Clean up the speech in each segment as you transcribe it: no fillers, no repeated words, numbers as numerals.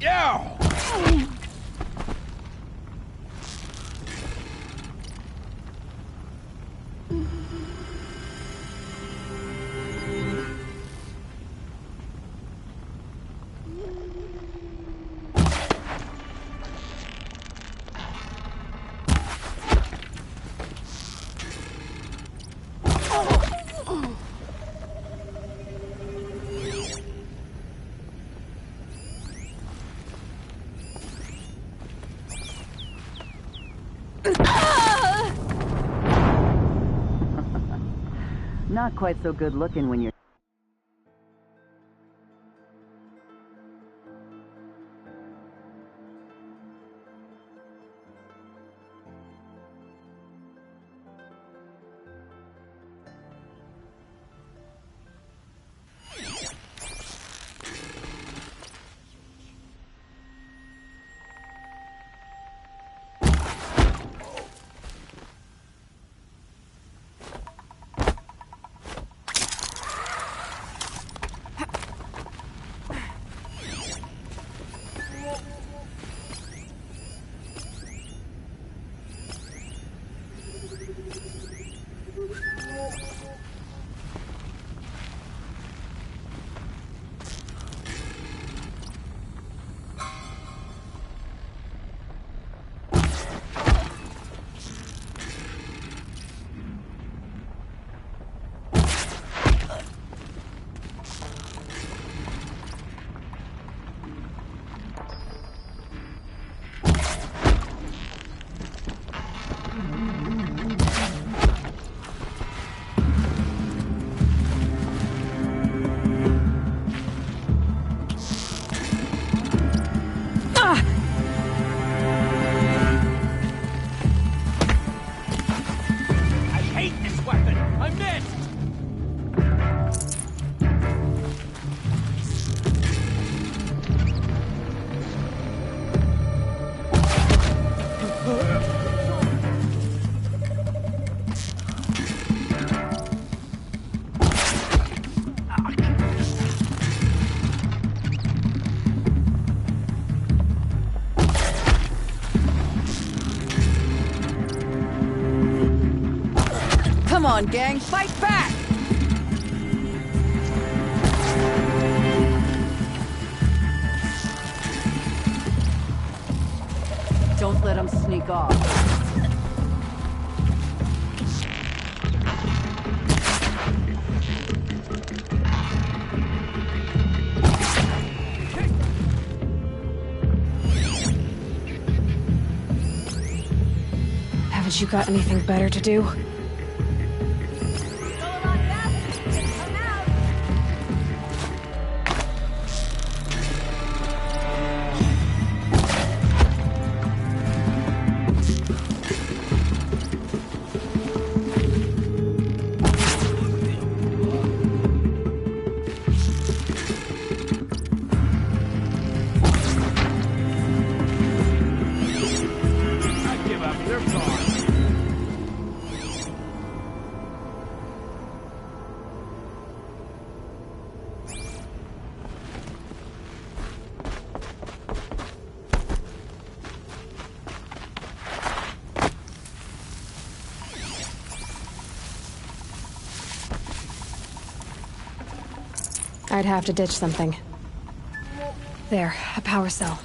Yeah! Not quite so good looking when you're... Come on, gang, fight back! Don't let them sneak off. Haven't you got anything better to do? I'd have to ditch something. There, a power cell.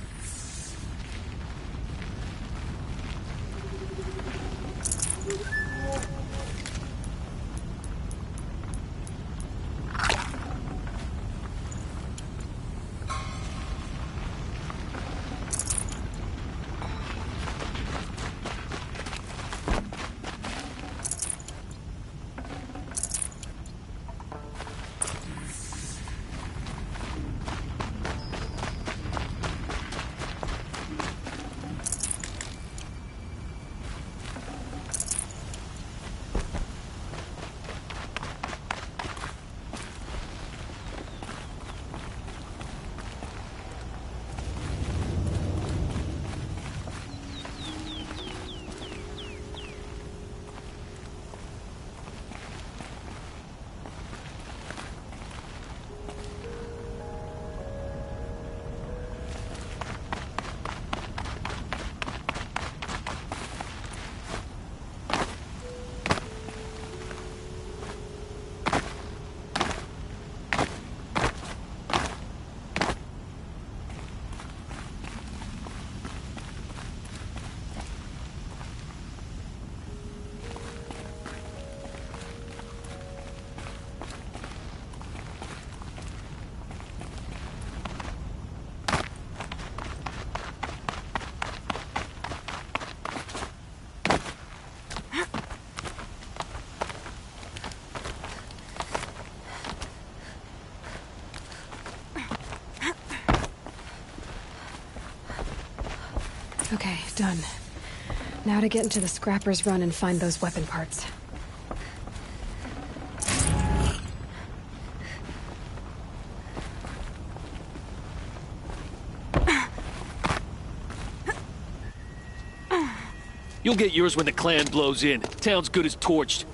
Okay, done. Now to get into the Scrapper's Run and find those weapon parts. You'll get yours when the clan blows in. Town's good as torched.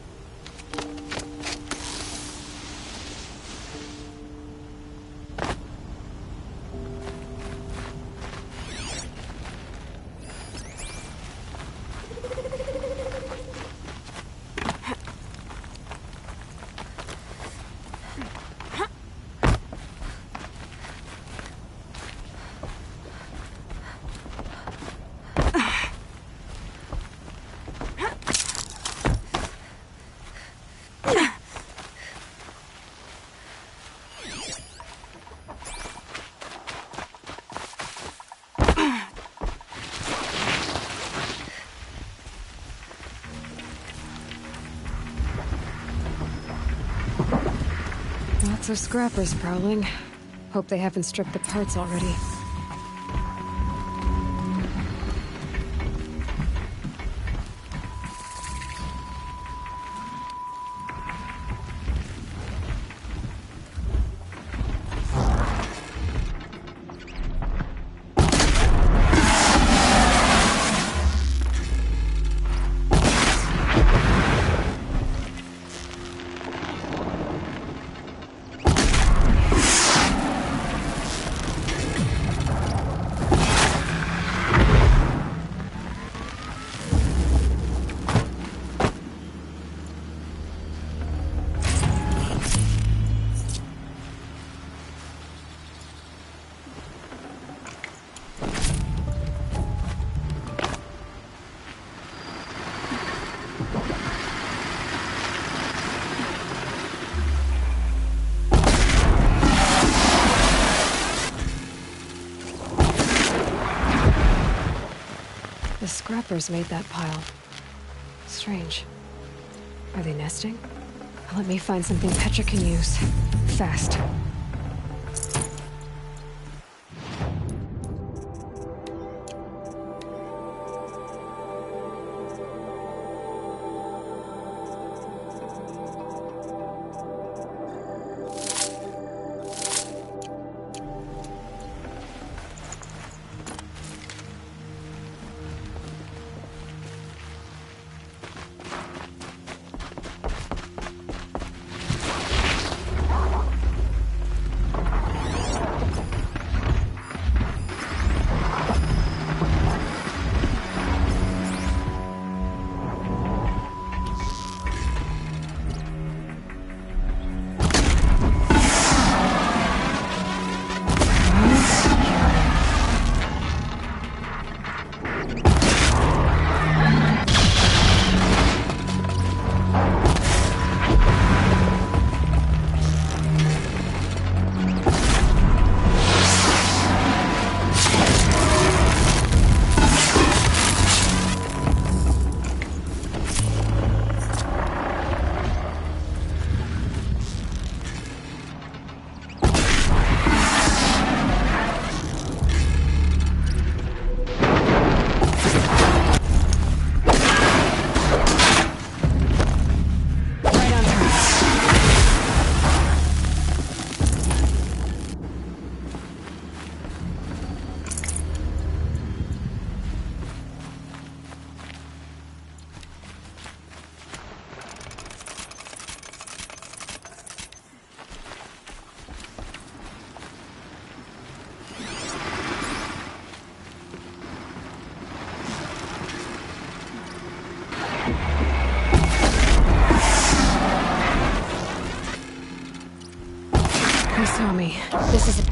Lots of scrappers prowling. Hope they haven't stripped the parts already. The scrappers made that pile. Strange. Are they nesting? Let me find something Petra can use. Fast. He saw me. This is...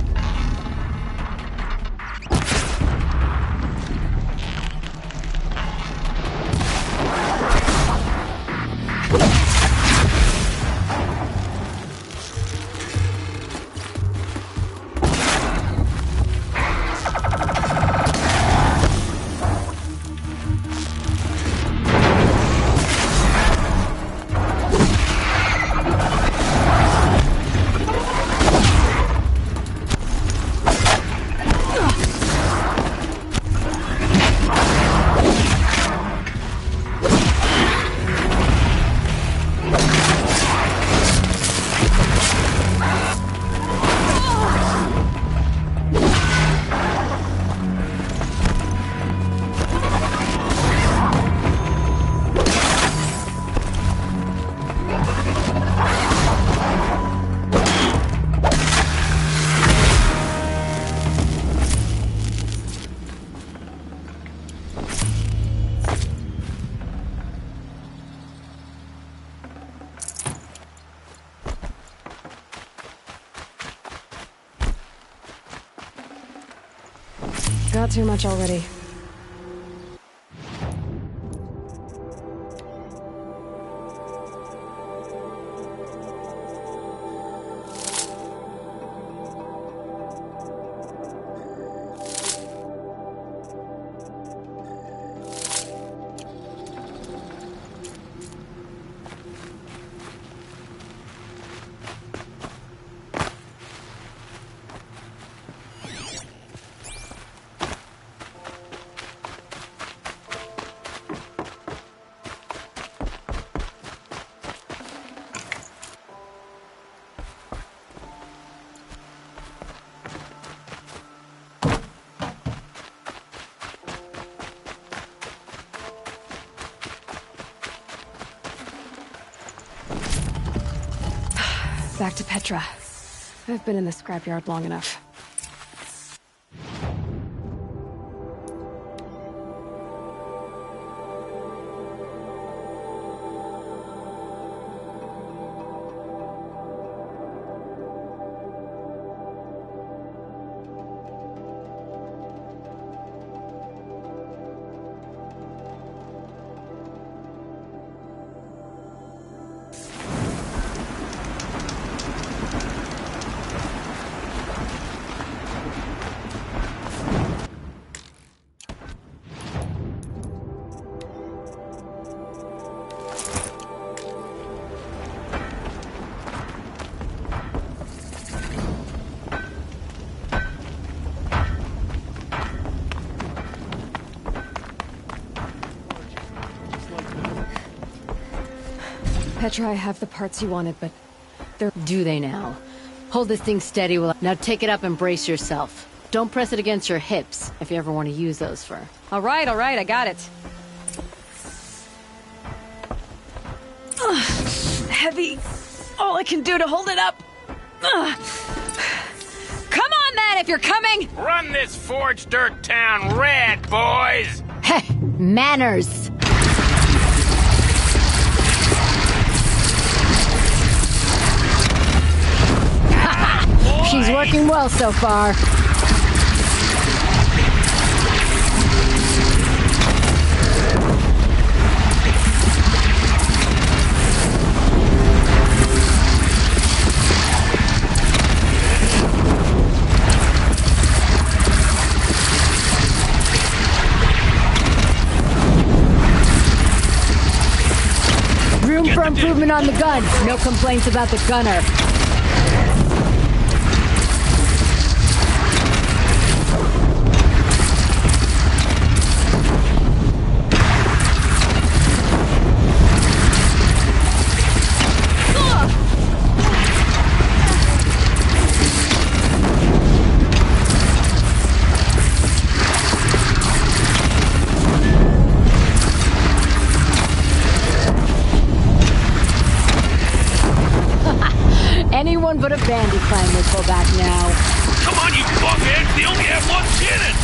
Got too much already. Back to Petra. I've been in the scrapyard long enough. Petra, I have the parts you wanted, but they're... Do they now? Hold this thing steady while... Now take it up and brace yourself. Don't press it against your hips if you ever want to use those for... All right, I got it. Heavy. All I can do to hold it up. Come on, then, if you're coming! Run this forged dirt town red, boys! Heh, manners! She's working well so far. Room for improvement on the gun. No complaints about the gunner. Anyone but a bandy clan would pull back now. Come on, you fuckheads! They only have one cannon!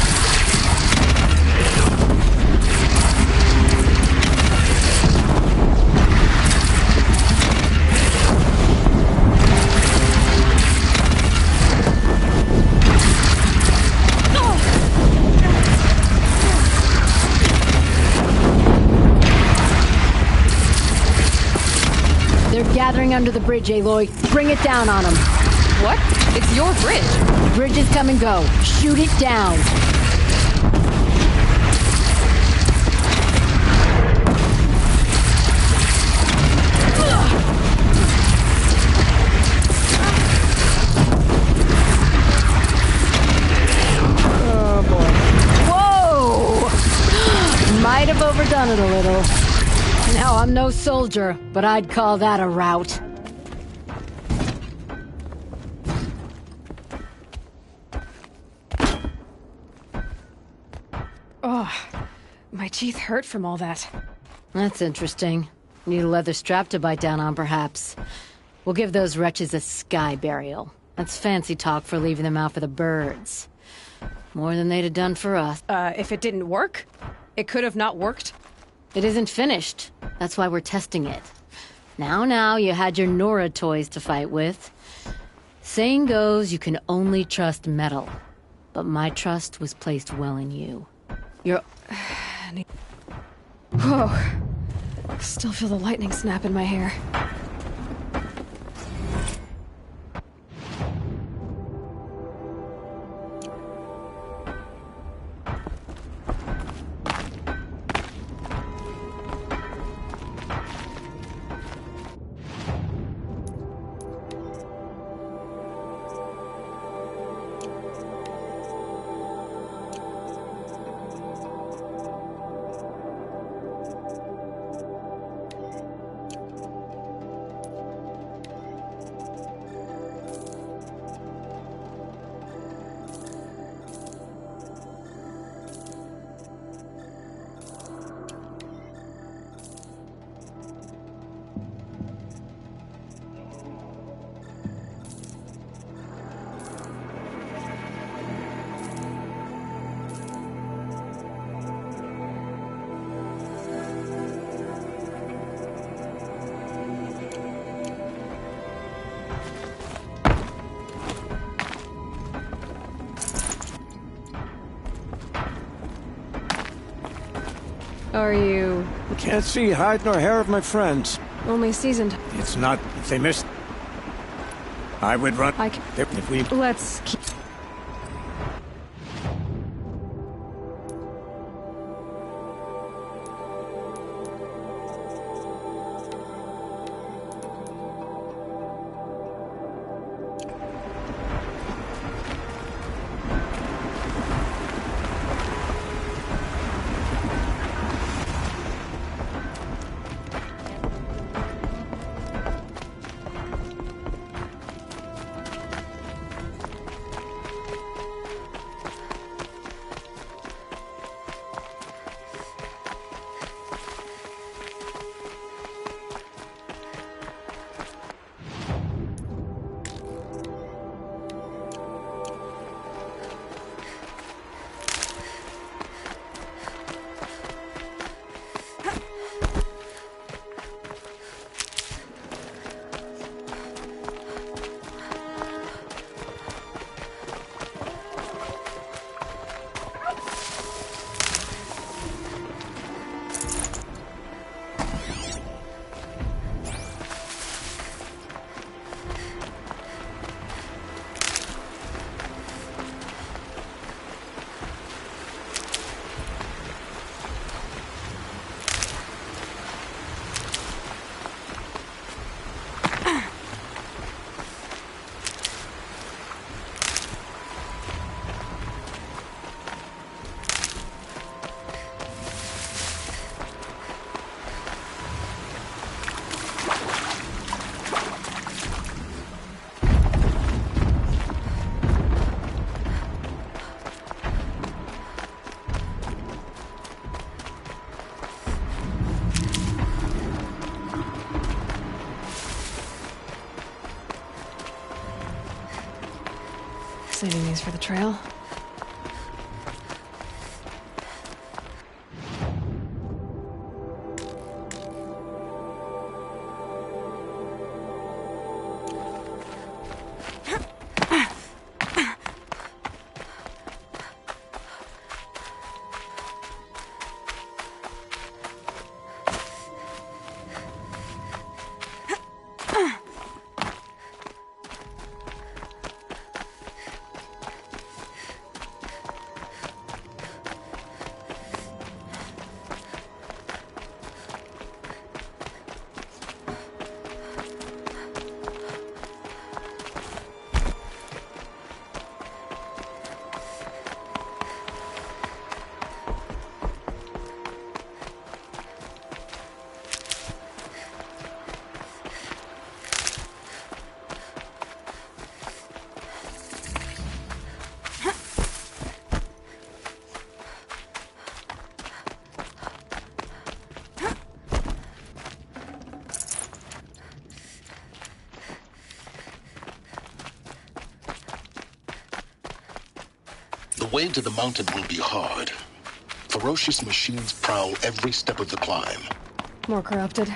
They're gathering under the bridge, Aloy. Bring it down on them. What? It's your bridge. Bridges come and go. Shoot it down. Oh, boy. Whoa! Might have overdone it a little. Now, I'm no soldier, but I'd call that a rout. Oh, my teeth hurt from all that. That's interesting. Need a leather strap to bite down on, perhaps. We'll give those wretches a sky burial. That's fancy talk for leaving them out for the birds. More than they'd have done for us. If it didn't work? It could have not worked? It isn't finished. That's why we're testing it. Now, you had your Nora toys to fight with. Saying goes, you can only trust metal. but my trust was placed well in you. You're... Whoa. Still feel the lightning snap in my hair. Are you... Can't see hide nor hair of my friends. only seasoned? It's not... If they missed... I would run... If we... Let's keep... Saving these for the trail. The way to the mountain will be hard. Ferocious machines prowl every step of the climb. More corrupted?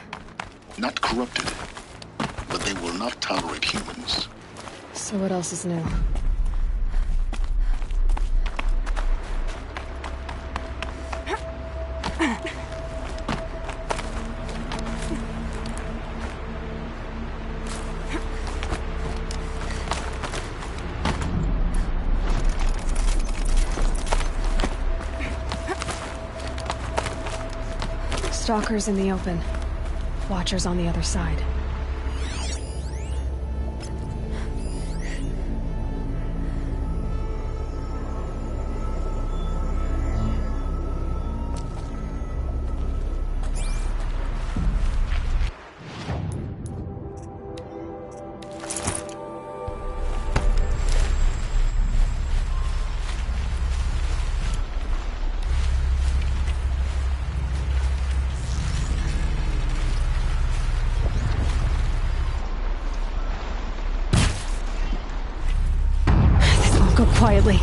Not corrupted, but they will not tolerate humans. So what else is new? Stalkers in the open. Watchers on the other side. Go quietly.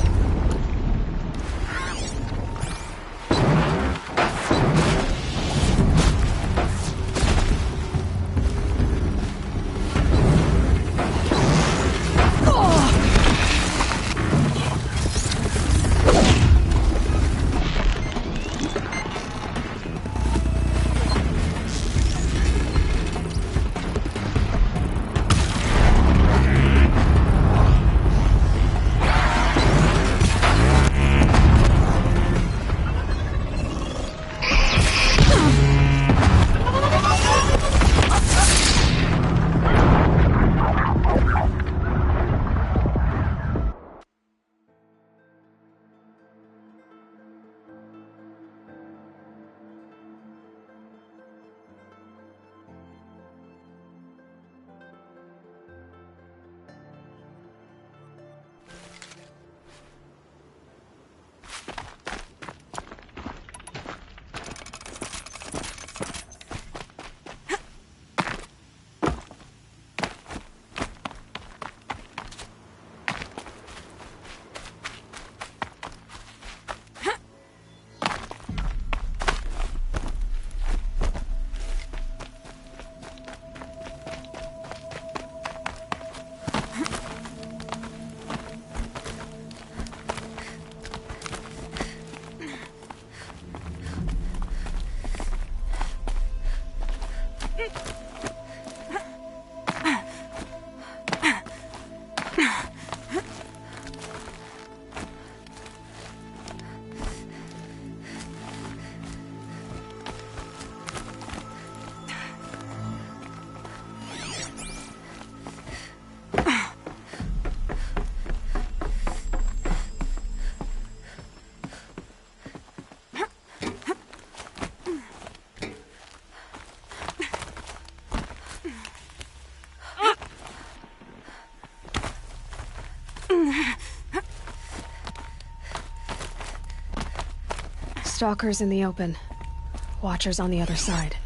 Stalkers in the open. Watchers on the other side.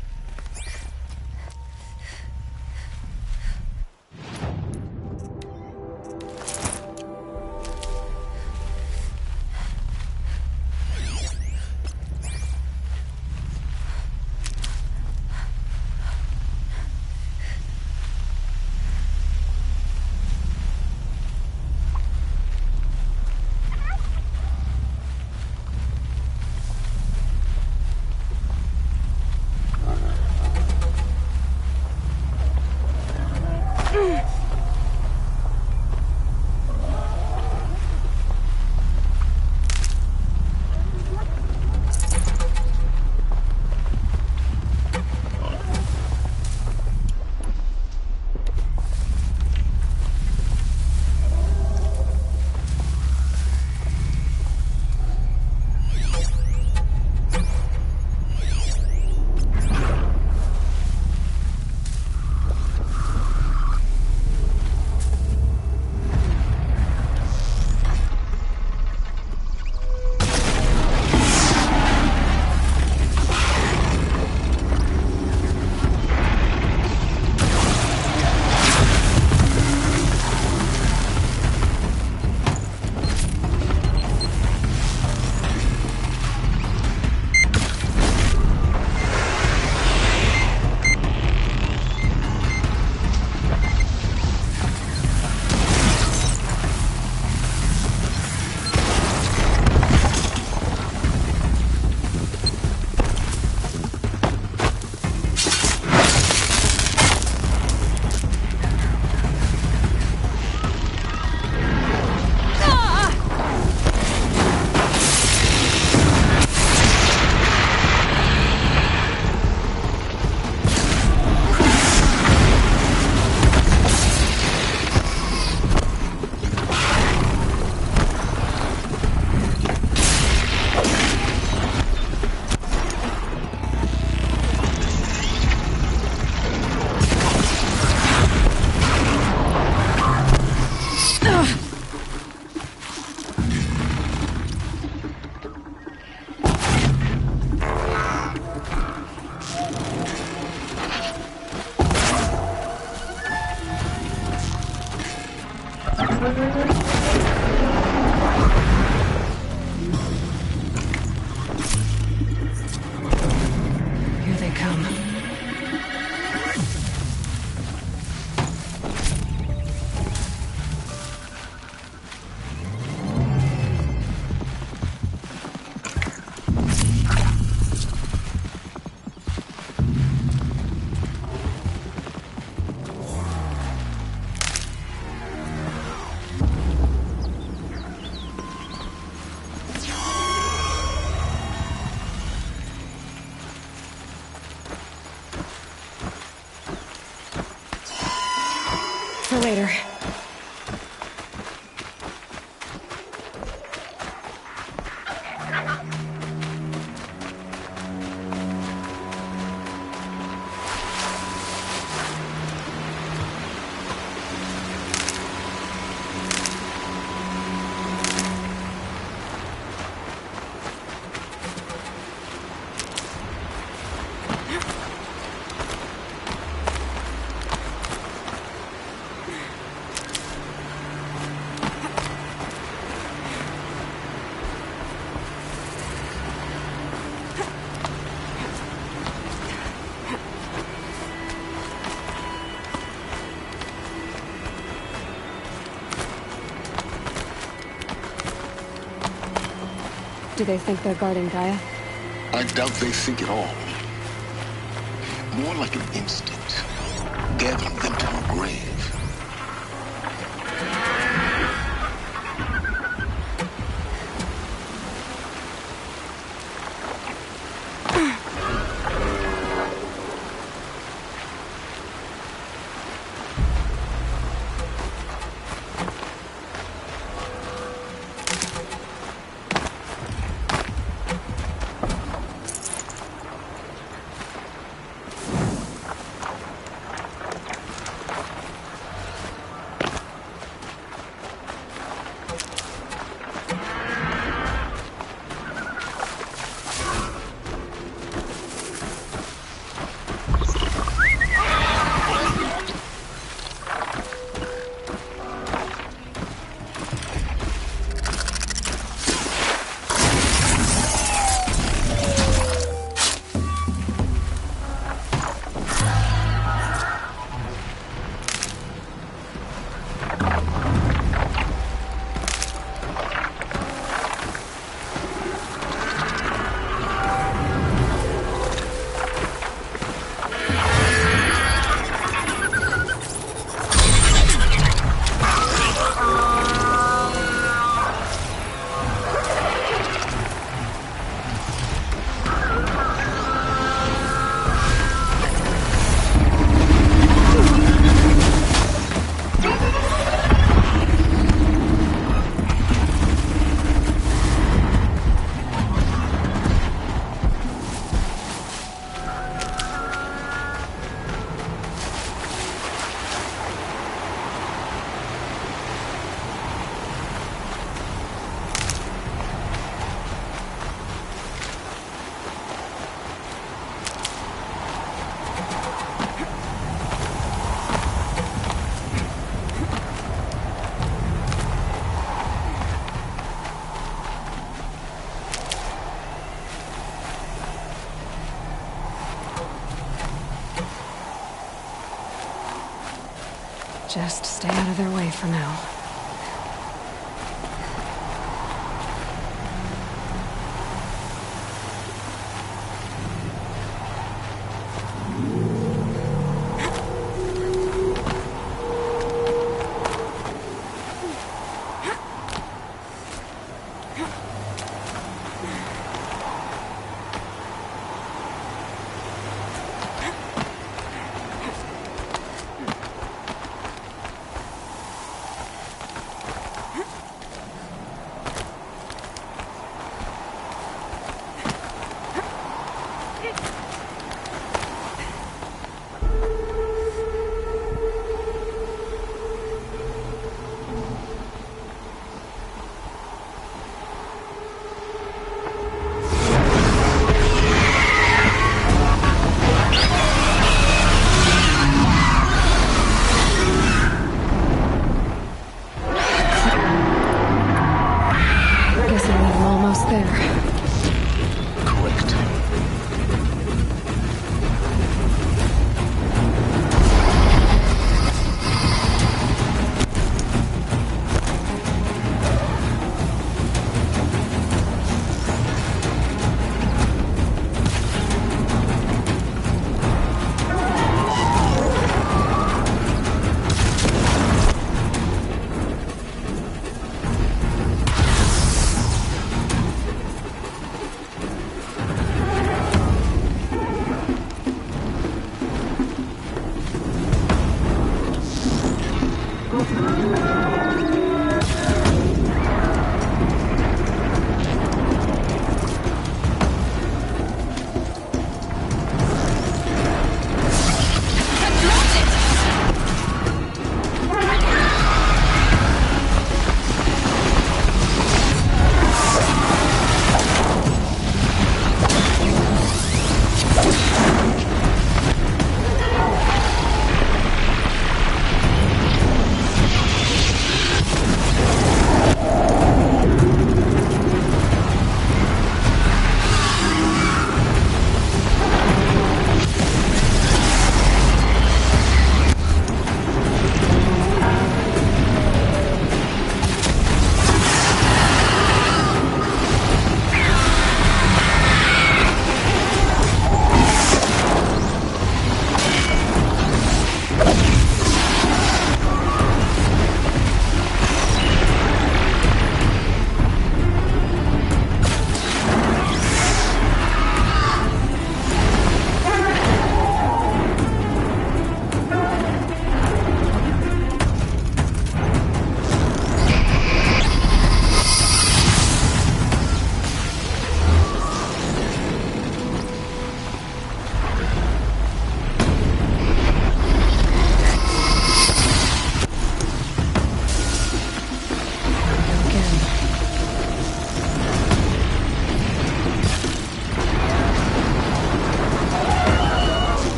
Here they come. For later. Do they think they're guarding Gaia? I doubt they think at all. More like an instinct, gathering them to her grave. Just stay out of their way for now.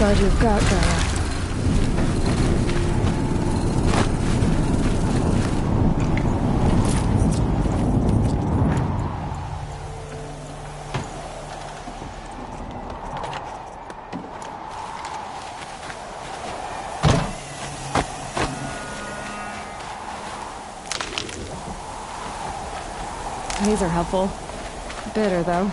guard you've got, Gaia. These are helpful. Bitter, though.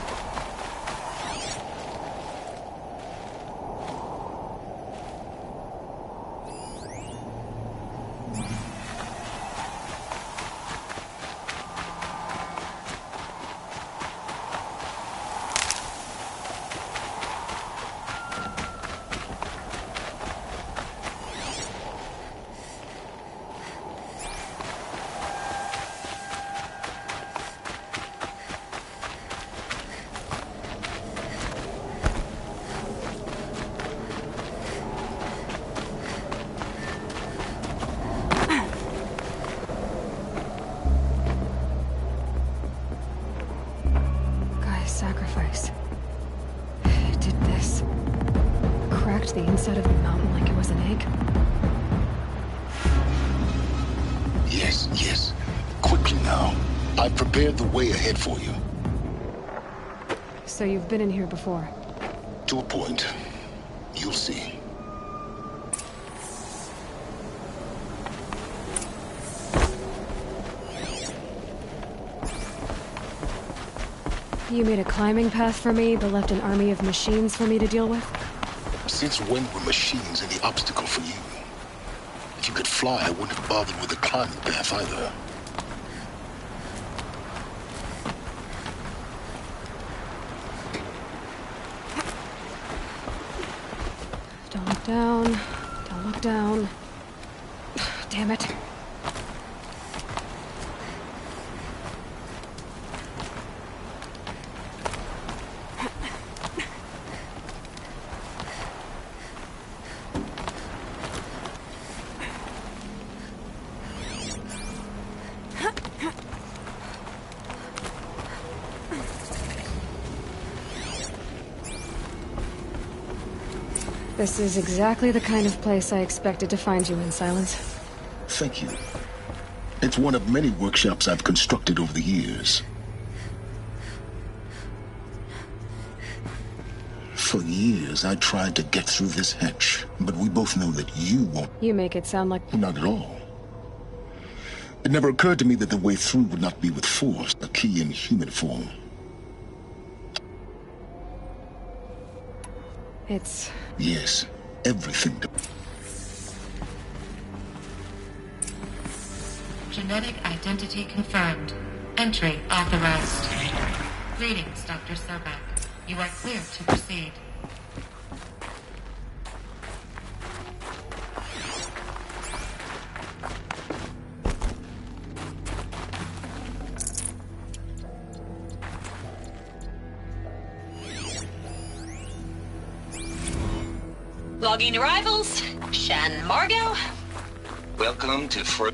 Sacrifice. It did this. Cracked the inside of the mountain like it was an egg. Yes, yes. Quickly now. I've prepared the way ahead for you. So you've been in here before? To a point. You'll see. You made a climbing path for me, but left an army of machines for me to deal with? Since when were machines any obstacle for you? If you could fly, I wouldn't have bothered with the climbing path either. Don't look down. Don't look down. Damn it. This is exactly the kind of place I expected to find you in, Silence. Thank you. It's one of many workshops I've constructed over the years. For years, I tried to get through this hatch, but we both know that you won't. You make it sound like... Not at all. It never occurred to me that the way through would not be with force, a key in human form. It's... Yes, everything. Genetic identity confirmed. Entry authorized. Greetings, Dr. Sobek. You are clear to proceed. Logging arrivals. Shan Margot. Welcome to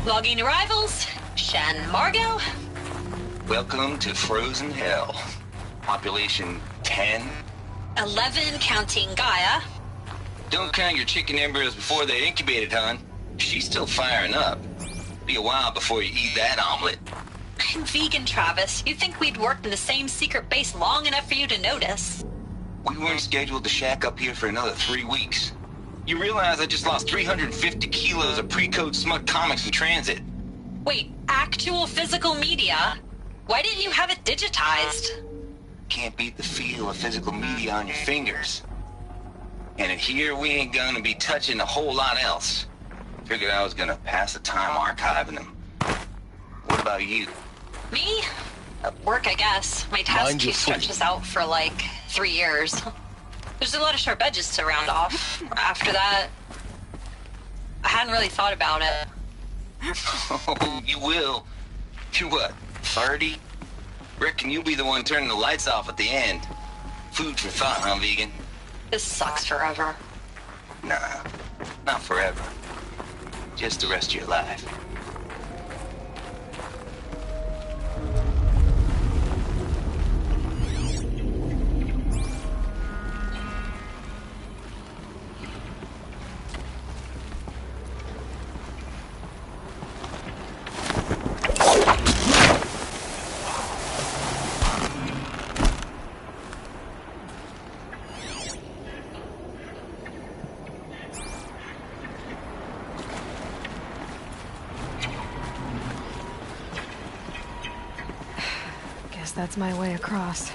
Logging arrivals. Shan Margot. Welcome to Frozen Hell. Population 10. 11 counting Gaia. Don't count your chicken embryos before they're incubated, hon. She's still firing up. Be a while before you eat that omelet. I'm vegan, Travis. You'd think we'd worked in the same secret base long enough for you to notice. We weren't scheduled to shack up here for another 3 weeks. You realize I just lost 350 kilos of pre-code smut comics in transit. Wait, actual physical media? Why didn't you have it digitized? Can't beat the feel of physical media on your fingers. And in here, we ain't gonna be touching a whole lot else. Figured I was gonna pass the time archiving them. What about you? Me? At work, I guess. My task queue stretches out for like 3 years. There's a lot of sharp edges to round off. After that, I hadn't really thought about it. Oh, you will. You're what, 30? Reckon you'll be the one turning the lights off at the end. Food for thought, huh, vegan? This sucks forever. Nah, not forever. Just the rest of your life. That's my way across.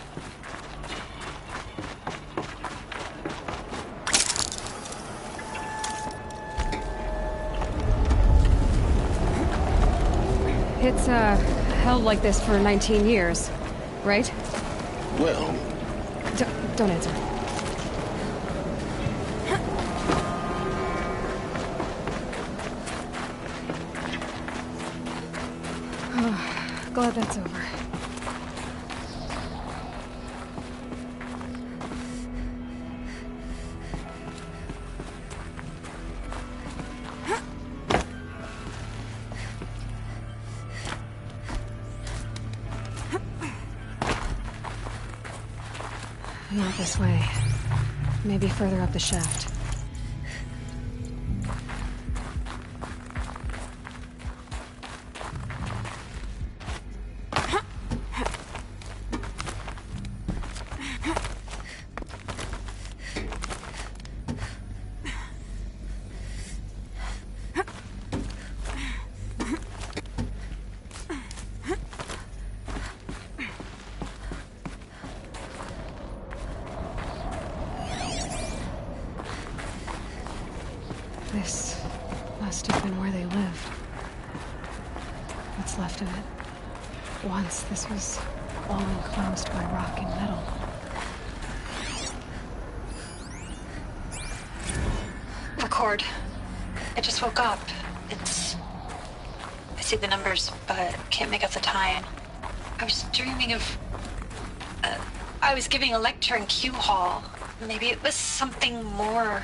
It's, held like this for 19 years, right? Well... Don't answer. Oh, glad that's over. Not this way. Maybe further up the shaft. This must have been where they lived. What's left of it. Once this was all enclosed by rock and metal. Record. I just woke up. I see the numbers, but can't make out the time. I was dreaming of... I was giving a lecture in Q Hall. Maybe it was something more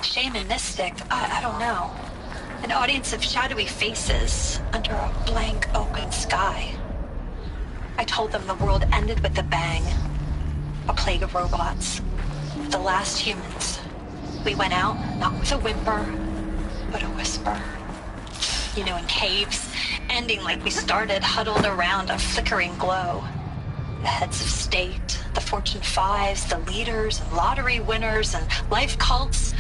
shamanistic. I don't know. An audience of shadowy faces under a blank open sky. I told them the world ended with a bang. A plague of robots. The last humans. We went out, not with a whimper, but a whisper. You know, in caves, ending like we started, huddled around a flickering glow. The heads of state, the Fortune 5s, the leaders and lottery winners and life cults,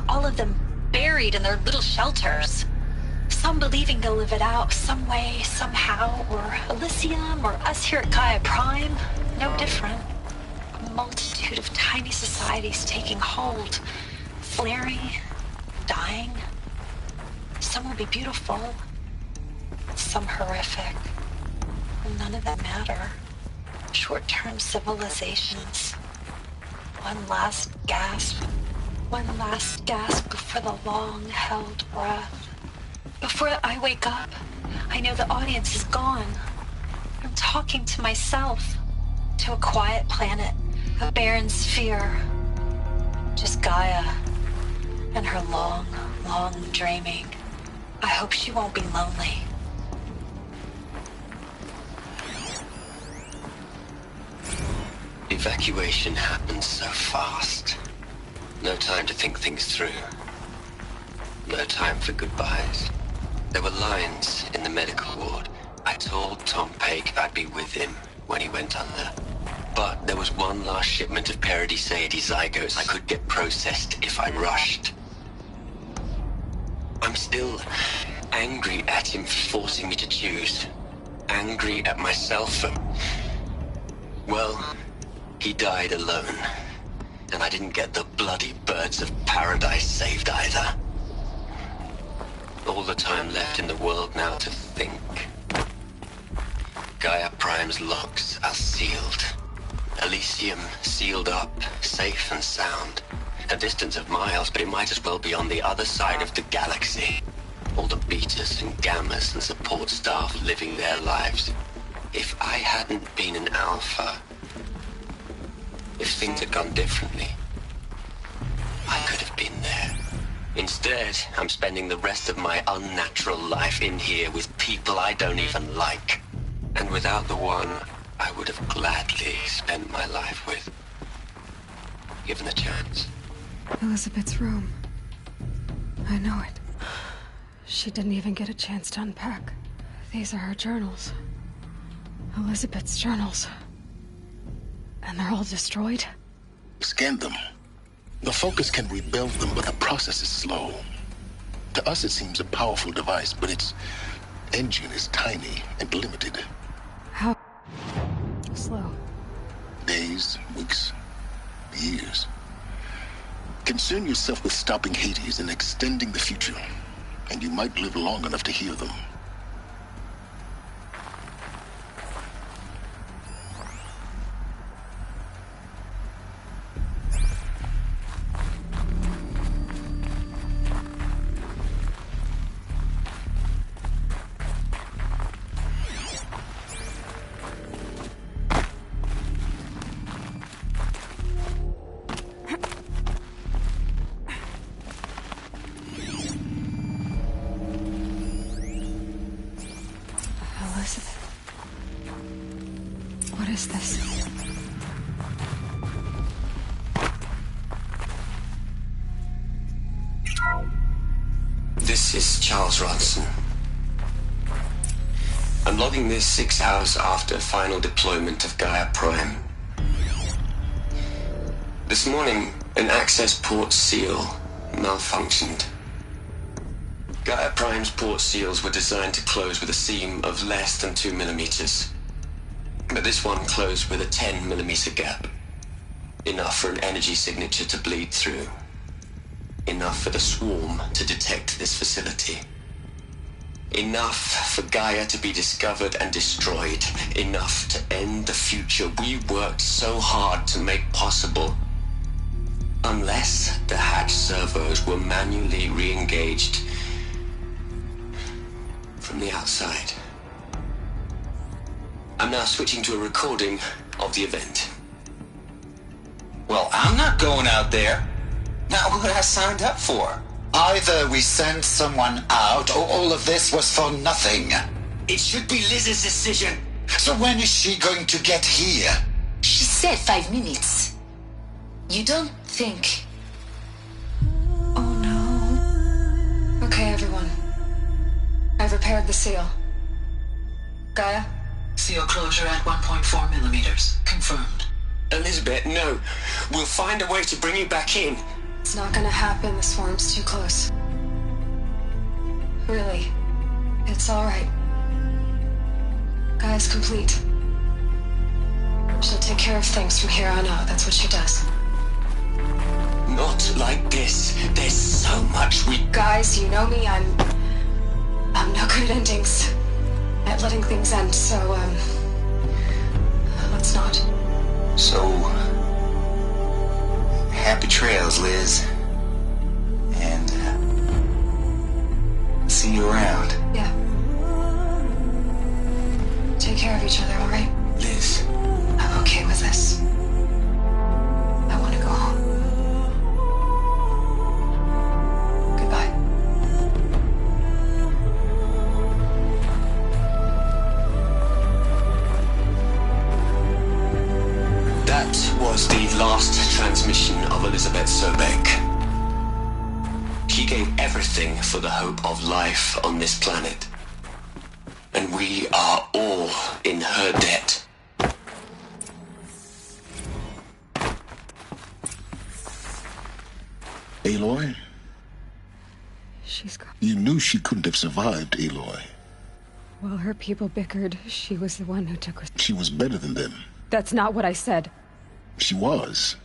all of them buried in their little shelters. Some believing they'll live it out some way, somehow, or Elysium, or us here at Gaia Prime, no different. A multitude of tiny societies taking hold, flaring, dying. Some will be beautiful, some horrific. None of them matter. Short-term civilizations. One last gasp before the long-held breath. Before I wake up, I know the audience is gone. I'm talking to myself, to a quiet planet, a barren sphere. Just Gaia and her long, long dreaming. I hope she won't be lonely. Evacuation happened so fast. No time to think things through. No time for goodbyes. There were lines in the medical ward. I told Tom Paik I'd be with him when he went under. But there was one last shipment of Paradiseidae zygotes I could get processed if I rushed. I'm still angry at him for forcing me to choose. Angry at myself for... Well, he died alone. And I didn't get the bloody birds of paradise saved either. All the time left in the world now to think. Gaia Prime's locks are sealed. Elysium sealed up, safe and sound. A distance of miles, but it might as well be on the other side of the galaxy. All the betas and gammas and support staff living their lives. If I hadn't been an alpha, if things had gone differently, I could have been there. Instead, I'm spending the rest of my unnatural life in here with people I don't even like. And without the one I would have gladly spent my life with, given the chance. Elizabeth's room. I know it. She didn't even get a chance to unpack. These are her journals. Elizabeth's journals. And they're all destroyed? Scan them. The Focus can rebuild them, but the process is slow. To us, it seems a powerful device, but its engine is tiny and limited. How slow? Days, weeks, years. Concern yourself with stopping Hades and extending the future, and you might live long enough to hear them. What is this? This is Charles Ronson. I'm logging this 6 hours after final deployment of Gaia Prime. This morning, an access port seal malfunctioned. Gaia Prime's port seals were designed to close with a seam of less than 2 millimeters. But this one closed with a 10 millimeter gap. Enough for an energy signature to bleed through. Enough for the swarm to detect this facility. Enough for Gaia to be discovered and destroyed. Enough to end the future we worked so hard to make possible. Unless the hatch servos were manually re-engaged from the outside. I'm now switching to a recording of the event. Well, I'm not going out there. Not what I signed up for. Either we send someone out, or all of this was for nothing. It should be Liz's decision. So when is she going to get here? She said 5 minutes. You don't think... Oh no. Okay, everyone. I've repaired the seal. Gaia? Seal closure at 1.4 millimeters. Confirmed. Elizabeth, no. We'll find a way to bring you back in. It's not gonna happen. The swarm's too close. Really. It's alright. Gaia's complete. She'll take care of things from here on out. That's what she does. Not like this. There's so much we... Guys, you know me. I'm no good at endings. At letting things end, so, let's not. So, happy trails, Liz. And, see you around. Yeah. Take care of each other, alright? Liz. I'm okay with this. I want to go home. Goodbye. That was the last transmission of Elizabeth Sobeck. She gave everything for the hope of life on this planet. And we are all in her debt. Aloy? She's gone. You knew she couldn't have survived, Aloy. While her people bickered, she was the one who took us. She was better than them. That's not what I said. She was.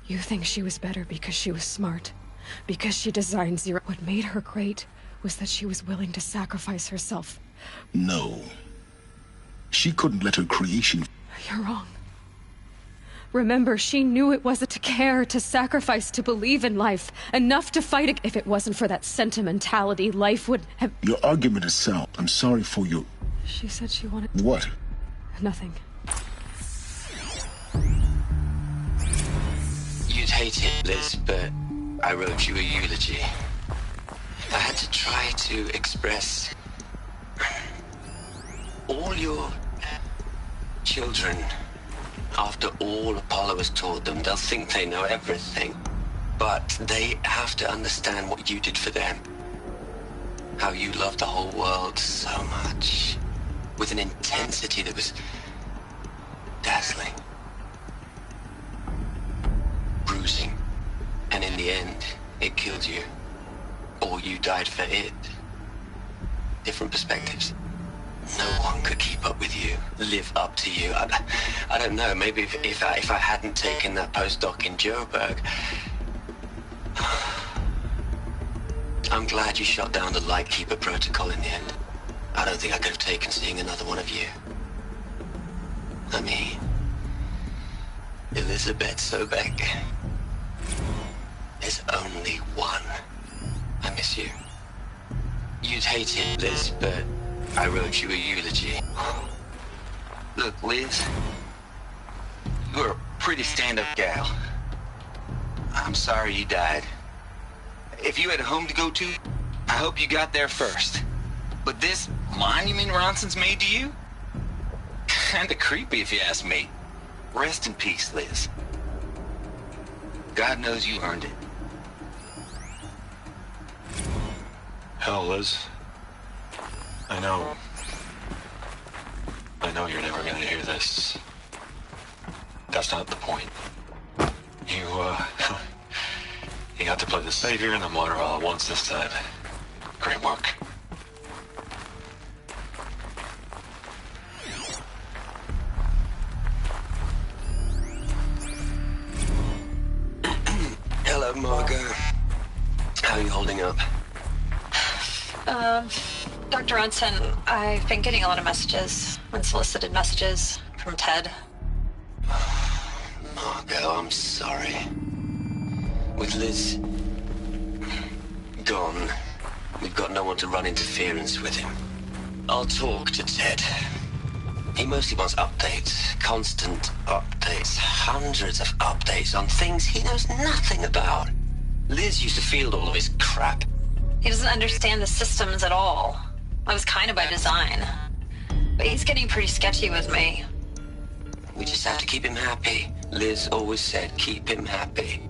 You think she was better because she was smart? Because she designed Zero? What made her great was that she was willing to sacrifice herself. No. She couldn't let her creation... You're wrong. Remember, she knew it wasn't to care, to sacrifice, to believe in life. Enough to fight it. If it wasn't for that sentimentality, life would have... Your argument is sound. I'm sorry for your... She said she wanted... What? Nothing. You'd hate it, Liz, but I wrote you a eulogy. I had to try to express all your children. After all Apollo has taught them, they'll think they know everything. But they have to understand what you did for them. How you loved the whole world so much. With an intensity that was dazzling. Bruising. And in the end, it killed you. Or you died for it. Different perspectives. No one could keep up with you, live up to you. I don't know, maybe if I hadn't taken that postdoc in Joburg. I'm glad you shot down the Lightkeeper protocol in the end. I don't think I could have taken seeing another one of you. I mean, Elizabeth Sobeck. There's only one. I miss you. You'd hate it, Liz, but I wrote you a eulogy. Look, Liz, you're a pretty stand-up gal. I'm sorry you died. If you had a home to go to, I hope you got there first. But this monument Ronson's made to you? Kinda creepy if you ask me. Rest in peace, Liz. God knows you earned it. Hell, Liz. I know you're never gonna hear this. That's not the point. You got to play the savior and the martyr all at once this time. Great work. Hello, Margot. How are you holding up? Dr. Ronson, I've been getting a lot of messages, unsolicited messages from Ted. Margot, I'm sorry. With Liz gone, we've got no one to run interference with him. I'll talk to Ted. He mostly wants updates, constant updates, hundreds of updates on things he knows nothing about. Liz used to field all of his crap. He doesn't understand the systems at all. That was kind of by design. But he's getting pretty sketchy with me. We just have to keep him happy. Liz always said, keep him happy.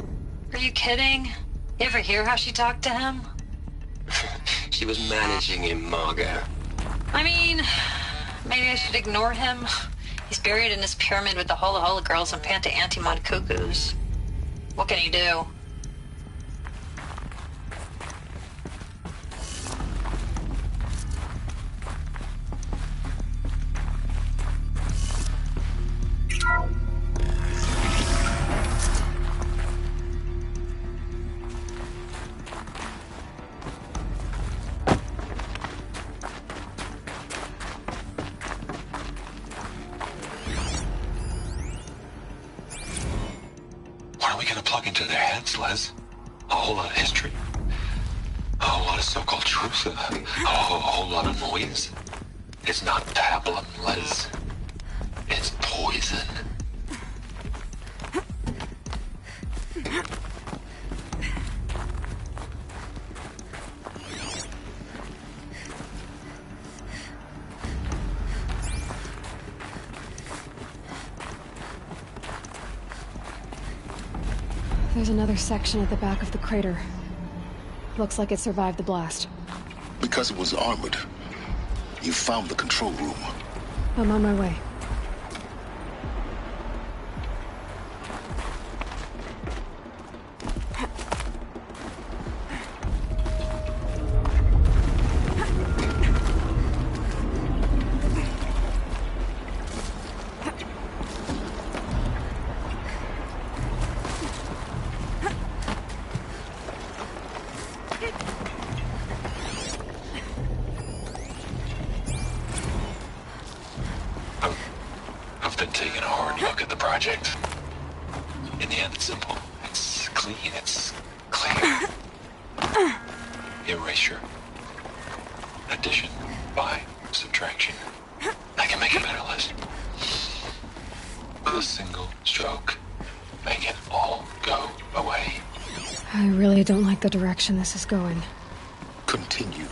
Are you kidding? You ever hear how she talked to him? She was managing him, Margot. I mean, maybe I should ignore him. He's buried in his pyramid with the Hola Hola girls and Panta Antimon cuckoos. What can he do? What are we gonna plug into their heads, Les? A whole lot of history? A whole lot of so-called truth? A whole lot of noise? It's not pablum, Les. It's poison. There's another section at the back of the crater. Looks like it survived the blast. Because it was armored. You found the control room. I'm on my way. I've been taking a hard look at the project. In the end, it's simple. It's clean. It's clear. Erasure. Addition. By subtraction. I can make a better list. With a single stroke. Make it all go away. I really don't like the direction this is going. Continue.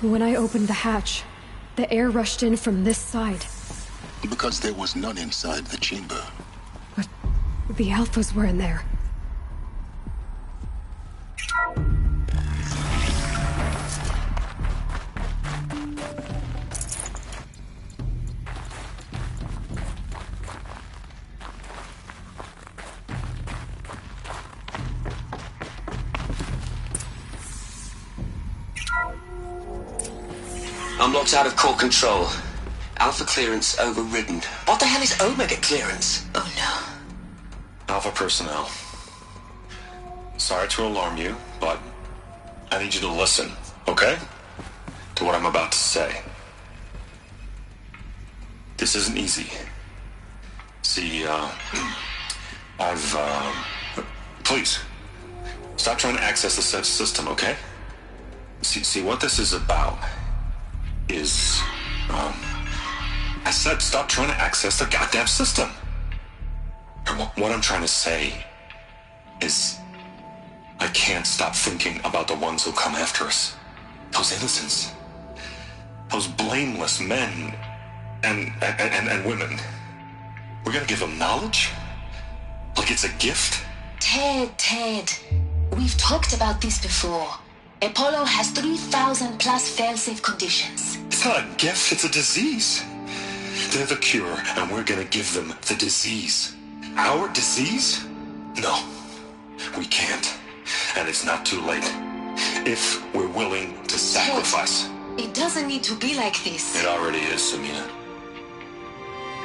When I opened the hatch, the air rushed in from this side. Because there was none inside the chamber. But the Alphas were in there. I'm locked out of core control. Alpha clearance overridden. What the hell is Omega clearance? Oh no. Alpha personnel. Sorry to alarm you, but I need you to listen, okay? To what I'm about to say. This isn't easy. See, please, stop trying to access the system, okay? See, what this is about is, I said stop trying to access the goddamn system. And what I'm trying to say is, I can't stop thinking about the ones who come after us. Those innocents. Those blameless men and women. We're gonna give them knowledge? Like it's a gift? Ted. We've talked about this before. Apollo has 3,000 plus fail-safe conditions. It's not a gift, it's a disease. They're the cure, and we're gonna give them the disease. Our disease? No, we can't. And it's not too late. If we're willing to sacrifice. It doesn't need to be like this. It already is, Samina.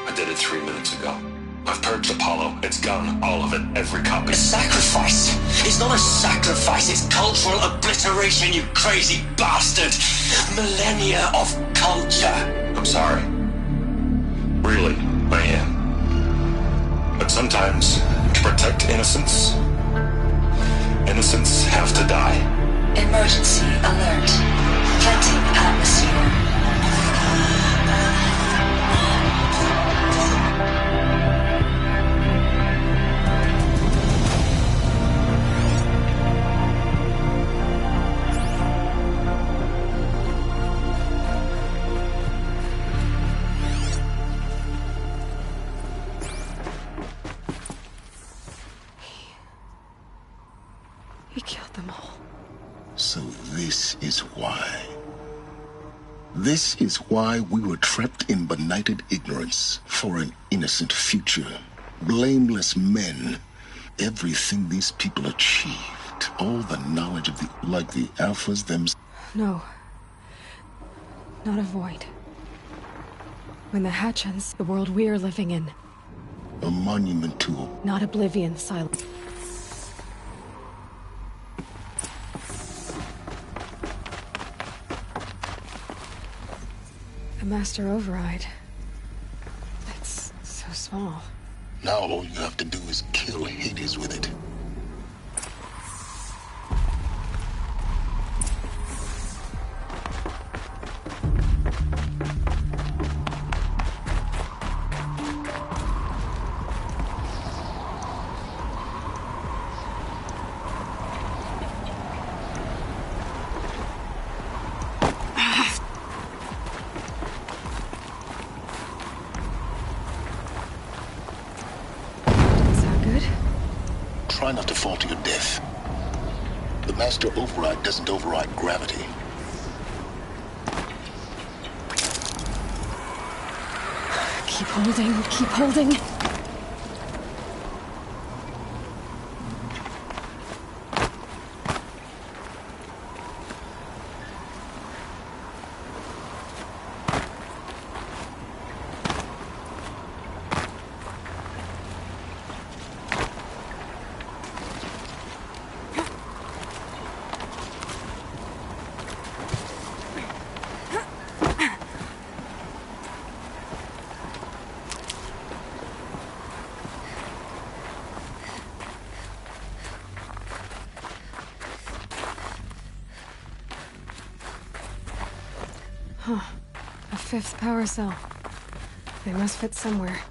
I did it 3 minutes ago. I've purged Apollo. It's gone. All of it. Every copy. A sacrifice? It's not a sacrifice. It's cultural obliteration, you crazy bastard. Millennia of culture. I'm sorry. Really, I am. But sometimes, to protect innocence, innocents have to die. Emergency alert. Cleansing atmosphere. He killed them all. So this is why. This is why we were trapped in benighted ignorance for an innocent future. Blameless men. Everything these people achieved. All the knowledge of like the Alphas themselves. No. Not a void. When the hatch ends, the world we're living in. A monument to. Not oblivion, silence. The Master Override. It's so small. Now all you have to do is kill Hades with it. Try not to fall to your death. The Master Override doesn't override gravity. Keep holding, keep holding. Huh. A fifth power cell. They must fit somewhere.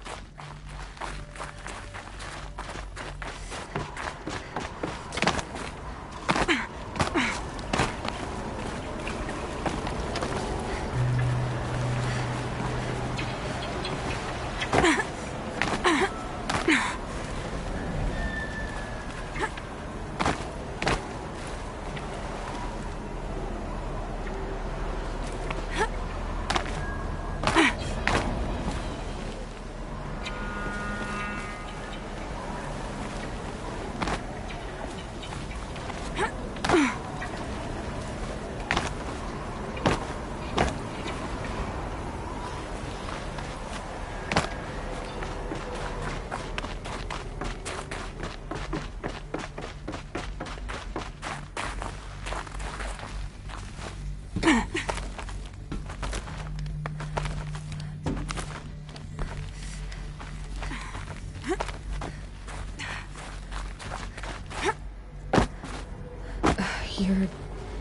You're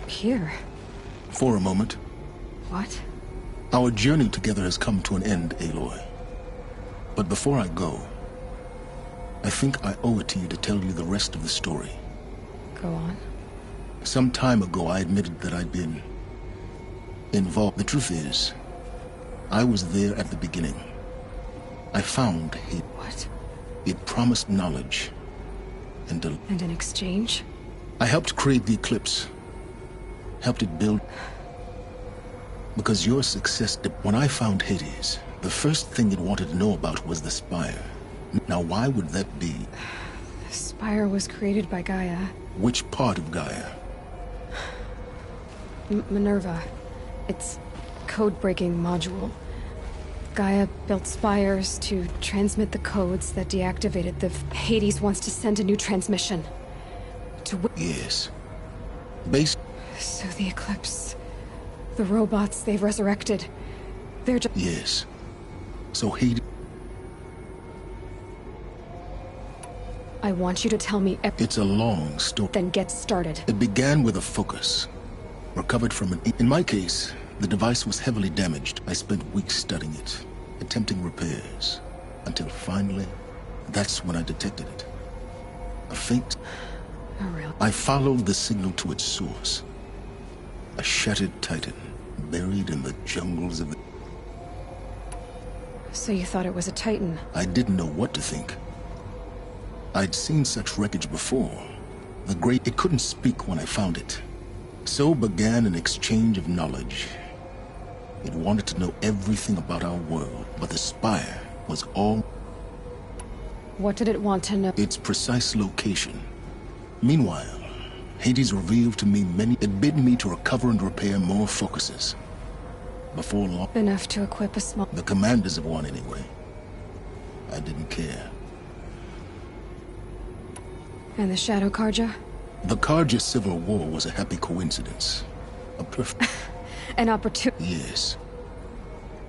here. For a moment. What? Our journey together has come to an end, Aloy. But before I go, I think I owe it to you to tell you the rest of the story. Go on. Some time ago, I admitted that I'd been involved. The truth is, I was there at the beginning. I found it. What? It promised knowledge. And in exchange? I helped create the Eclipse. Helped it build. Because your success... When I found Hades, the first thing it wanted to know about was the Spire. Now, why would that be? The Spire. Spire was created by Gaia. Which part of Gaia? Minerva. It's code-breaking module. Gaia built spires to transmit the codes that deactivated the... Hades wants to send a new transmission. Yes. So the Eclipse... The robots they've resurrected... They're just... Yes. So Hades... I want you to tell me... It's a long story. Then get started. It began with a focus. Recovered from an... In my case, the device was heavily damaged. I spent weeks studying it, attempting repairs, until finally, that's when I detected it. A faint... Oh, really? I followed the signal to its source. A shattered titan, buried in the jungles of the... So you thought it was a titan? I didn't know what to think. I'd seen such wreckage before. The great... It couldn't speak when I found it. So began an exchange of knowledge. It wanted to know everything about our world, but the Spire was all... What did it want to know? Its precise location. Meanwhile, Hades revealed to me many... It bid me to recover and repair more focuses. Before long... Enough to equip a small... The commanders of one, anyway. I didn't care. And the Shadow Carja? The Carja civil war was a happy coincidence. A perfect... An opportunity... Yes.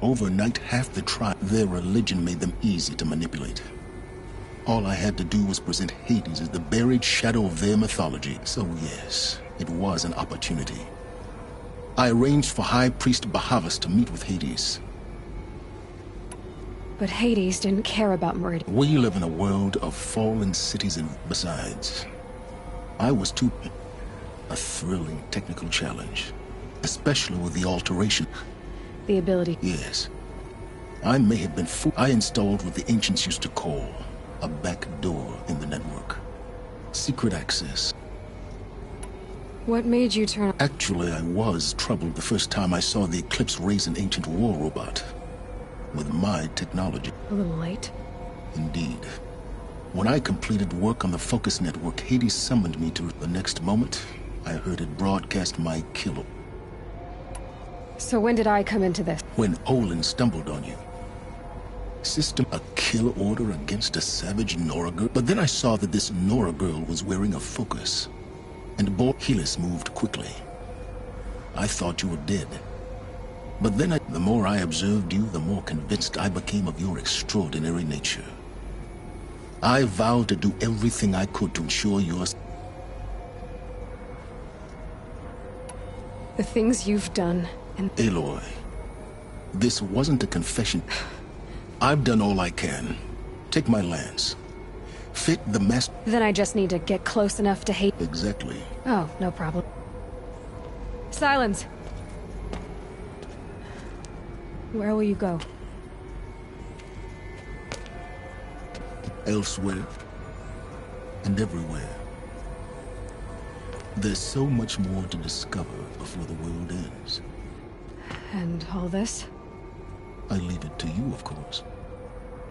Overnight, half the tribe... Their religion made them easy to manipulate. All I had to do was present Hades as the buried shadow of their mythology. So yes, it was an opportunity. I arranged for High Priest Bahavas to meet with Hades. But Hades didn't care about Meridian. We live in a world of fallen cities and besides. I was too... A thrilling technical challenge. Especially with the alteration. The ability... Yes. I may have been fooled. I installed what the ancients used to call a back door in the network. Secret access. What made you turn... Actually, I was troubled the first time I saw the Eclipse raise an ancient war robot. With my technology. A little late. Indeed. When I completed work on the Focus Network, Hades summoned me to... The next moment, I heard it broadcast my kill. So when did I come into this? When Olin stumbled on you. System, a kill order against a savage Nora girl. But then I saw that this Nora girl was wearing a focus. And Helis moved quickly. I thought you were dead. But then the more I observed you, the more convinced I became of your extraordinary nature. I vowed to do everything I could to ensure yours. The things you've done, and... Aloy, this wasn't a confession. I've done all I can. Take my lance. Fit the mess. Then I just need to get close enough to hate... Exactly. Oh, no problem. Silence! Where will you go? Elsewhere. And everywhere. There's so much more to discover before the world ends. And all this? I leave it to you, of course.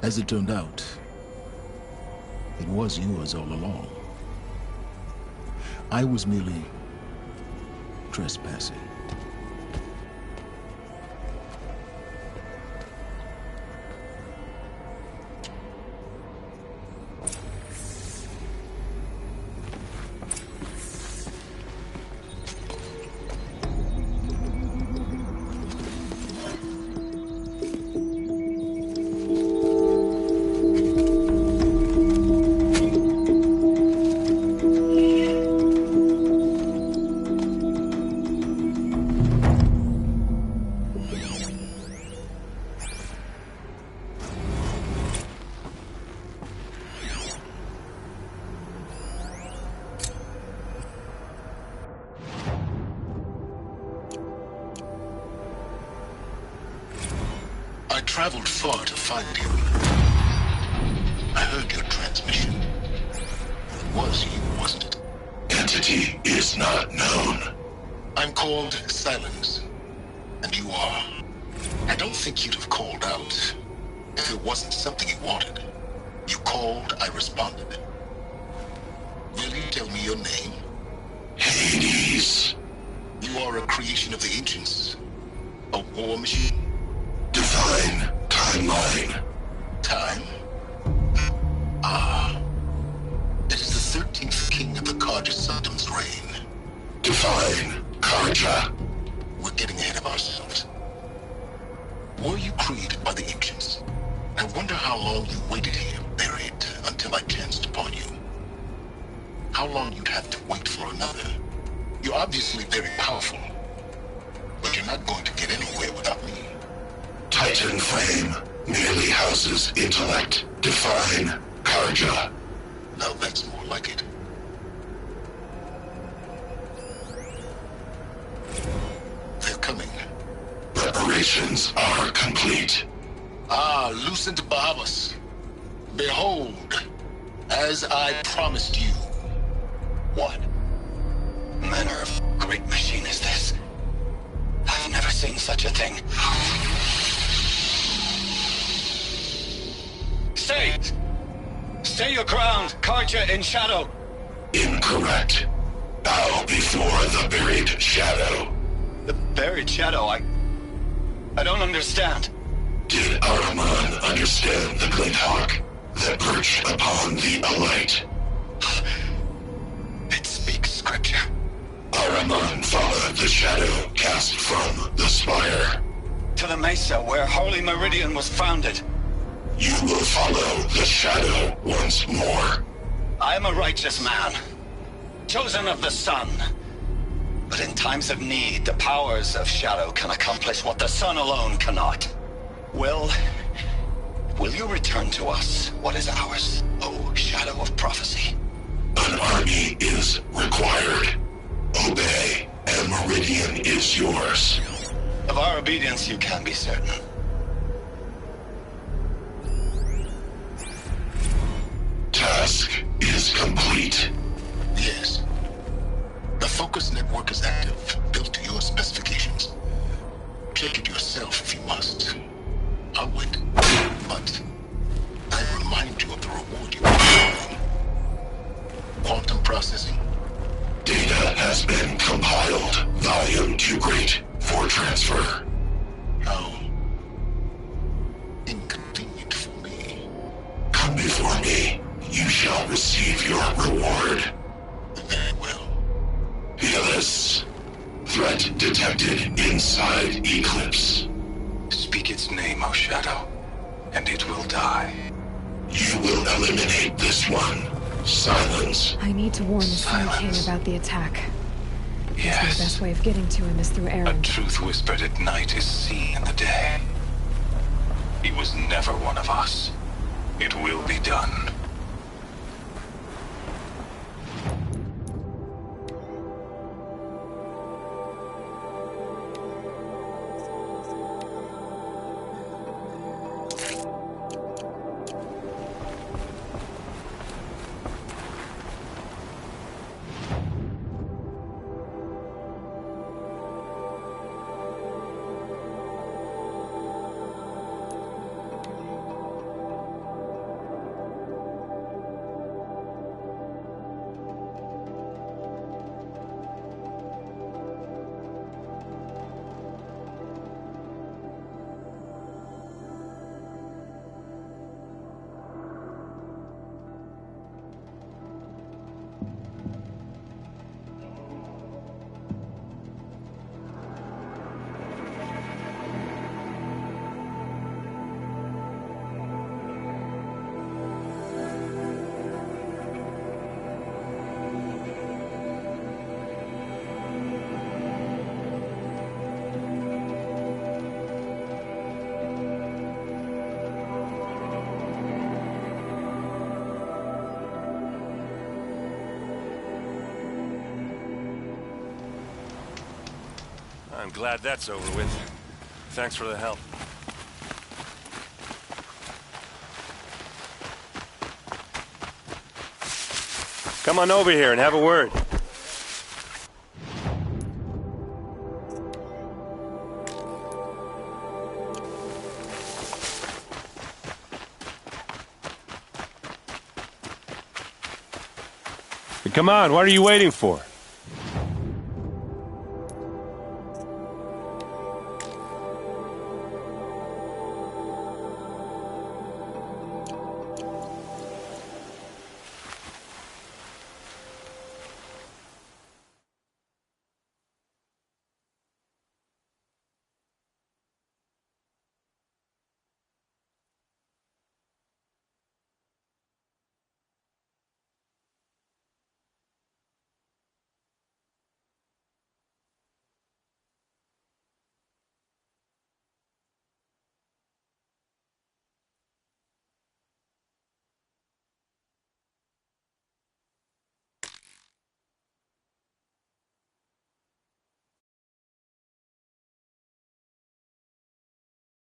As it turned out, it was yours all along. I was merely trespassing. Traveled far to find you. I heard your transmission. It was you, wasn't it? Entity is not known. I'm called Silence. And you are. I don't think you'd have called out if it wasn't something you wanted. You called, I responded. Will you tell me your name? Hades. You are a creation of the ancients. A war machine? Divine timeline. Time? Ah. It is the 13th king of the Carja Sanctum's reign. Divine Carja. We're getting ahead of ourselves. Were you created by the ancients? I wonder how long you waited here, buried, until I chanced upon you. How long you'd have to wait for another. You're obviously very powerful, but you're not going to get anywhere without me. Titan Flame merely houses intellect. Divine Carja. Now that's more like it. They're coming. Preparations are complete. Ah, Lucent Bahavas. Behold, as I promised you. What manner of great machine is this? I've never seen such a thing. Stay! Stay your ground, Carja in shadow! Incorrect. Bow before the buried shadow. The buried shadow? I don't understand. Did Ahriman understand the glint hawk that perched upon the alight? It speaks scripture. Ahriman followed the shadow cast from the spire. To the mesa where Holy Meridian was founded. You will follow the shadow once more. I am a righteous man, chosen of the sun. But in times of need, the powers of shadow can accomplish what the sun alone cannot. Will you return to us what is ours, O Shadow of Prophecy? An army is required. Obey, and Meridian is yours. Of our obedience you can be certain. Task is complete. Yes. The Focus network is active, built to your specifications. Check it yourself if you must. I'll wait. But I remind you of the reward you are. Quantum processing. Data has been compiled. Volume too great for transfer. How inconvenient for me. Come before me. You shall receive your reward. Very well. Helis. Threat detected inside Eclipse. Speak its name, O Shadow, and it will die. You will eliminate this one. Silence. I need to warn the Sun King about the attack. Yes. My best way of getting to him is through Aaron. A truth whispered at night is seen in the day. He was never one of us. It will be done. I'm glad that's over with. Thanks for the help. Come on over here and have a word. Come on, what are you waiting for?